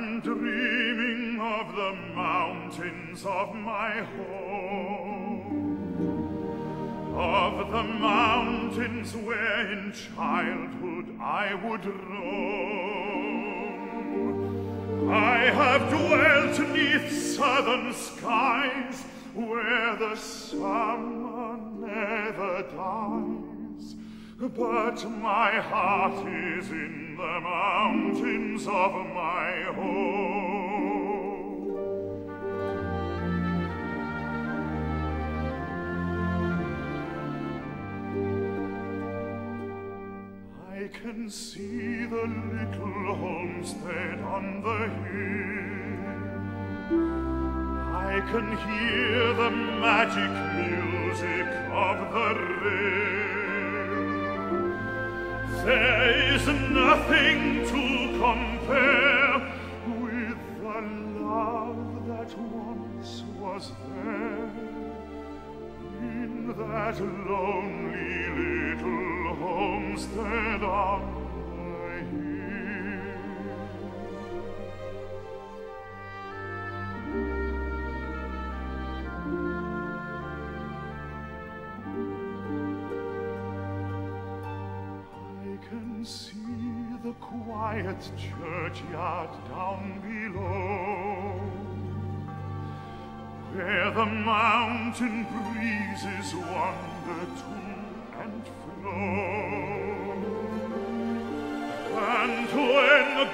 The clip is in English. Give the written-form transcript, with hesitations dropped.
am dreaming of the mountains of my home, of the mountains where in childhood I would roam. I have dwelt 'neath southern skies where the summer never dies, but my heart is in the mountains of my home. I can see the little homestead on the hill. I can hear the magic music of the rill. There is nothing to compare with the love that once was there in that lonely little homestead on the hill. I can see the quiet churchyard down below, where the mountain breezes wander to and fro. And when the